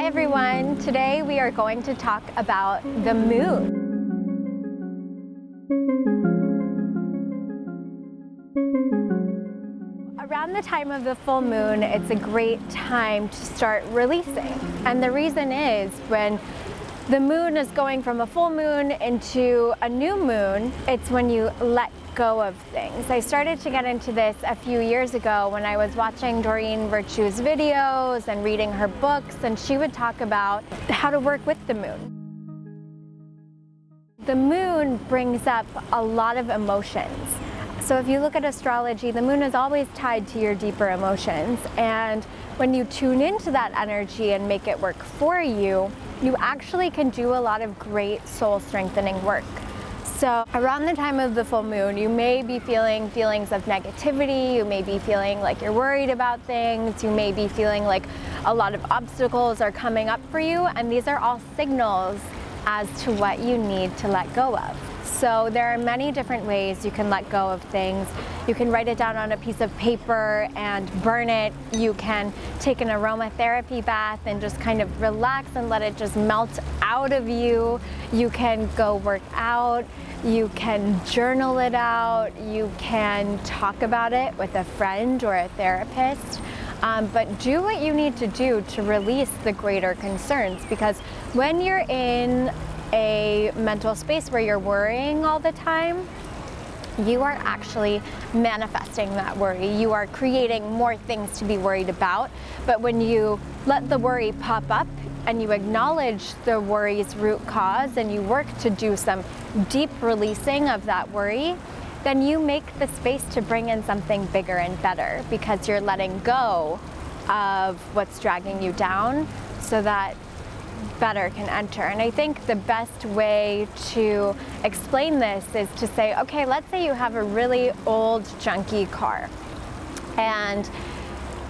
Hi everyone, today we are going to talk about the moon. Around the time of the full moon, it's a great time to start releasing. And the reason is when the moon is going from a full moon into a new moon, it's when you let go of things. I started to get into this a few years ago when I was watching Doreen Virtue's videos and reading her books, and she would talk about how to work with the moon. The moon brings up a lot of emotions. So if you look at astrology, the moon is always tied to your deeper emotions. And when you tune into that energy and make it work for you, you actually can do a lot of great soul strengthening work. So around the time of the full moon, you may be feeling feelings of negativity, you may be feeling like you're worried about things, you may be feeling like a lot of obstacles are coming up for you, and these are all signals as to what you need to let go of. So there are many different ways you can let go of things. You can write it down on a piece of paper and burn it. You can take an aromatherapy bath and just kind of relax and let it just melt out of you. You can go work out. You can journal it out. You can talk about it with a friend or a therapist. But do what you need to do to release the greater concerns, because when you're in a mental space where you're worrying all the time, you are actually manifesting that worry. You are creating more things to be worried about. But when you let the worry pop up and you acknowledge the worry's root cause and you work to do some deep releasing of that worry, then you make the space to bring in something bigger and better, because you're letting go of what's dragging you down so that better can enter. And I think the best way to explain this is to say, okay, let's say you have a really old, junky car, and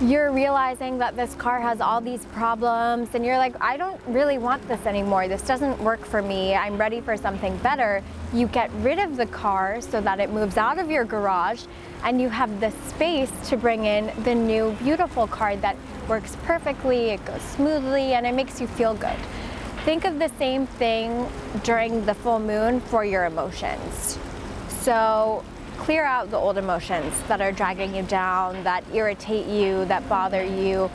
you're realizing that this car has all these problems, and you're like, I don't really want this anymore. This doesn't work for me. I'm ready for something better. You get rid of the car so that it moves out of your garage, and you have the space to bring in the new, beautiful car that works perfectly, it goes smoothly, and it makes you feel good. Think of the same thing during the full moon for your emotions. So clear out the old emotions that are dragging you down, that irritate you, that bother you.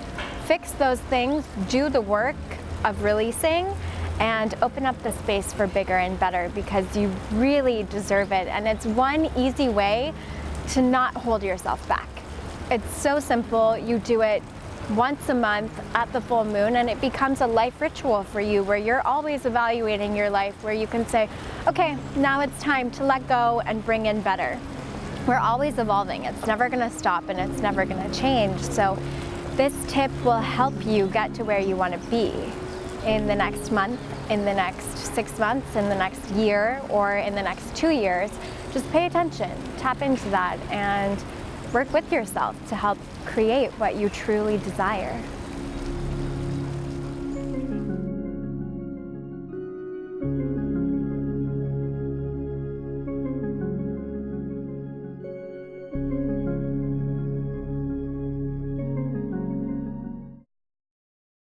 Fix those things, do the work of releasing, and open up the space for bigger and better, because you really deserve it. And it's one easy way to not hold yourself back. It's so simple. You do it once a month at the full moon, and it becomes a life ritual for you, where you're always evaluating your life, where you can say, okay, now it's time to let go and bring in better. We're always evolving. It's never going to stop, and it's never going to change. So this tip will help you get to where you want to be in the next month, in the next 6 months, in the next year, or in the next 2 years. Just pay attention, tap into that, and work with yourself to help create what you truly desire.